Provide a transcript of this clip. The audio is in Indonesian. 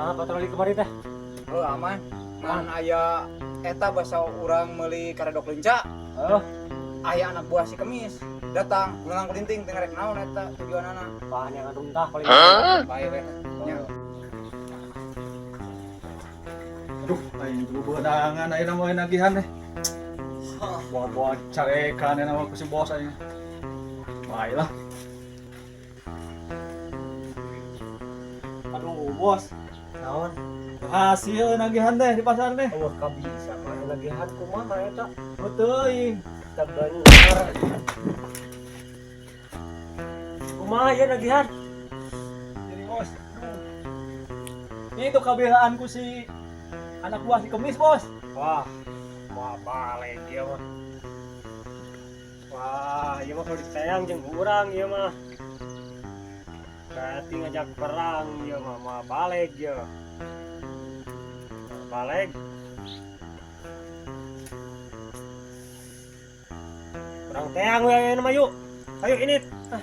Ah, patroli kemarin teh. Oh aman. Man aya eta basa urang meuli karedok leunca. Oh, Aya anak buah si Kemis datang ngulang kulinting teh ngarek naon eta tujuanana. bahan yang runtah paling. Bae we nya. Aduh, aing tuh beunangan ayeuna mah nagihan deh. Bawa-bawa carekan nama ku si bos aing. Baiklah. Aduh, bos. Naon? Hasil nagihan deh di pasar deh. Wah, kabisa mah lagihan kumaha eta? Betul. Kita bener. Kumaha ya lagihan? Jadi bos. Itu kabelaanku si anak buah si Kemis, bos. Wah, mah balik dia mah. Wah, ieu mah kudu sayang jeung urang ieu mah. Berarti ngajak perang ieu mah balik ieu. Balik. Perang teang we ayeuna mah yuk. Ayo ini. Ah.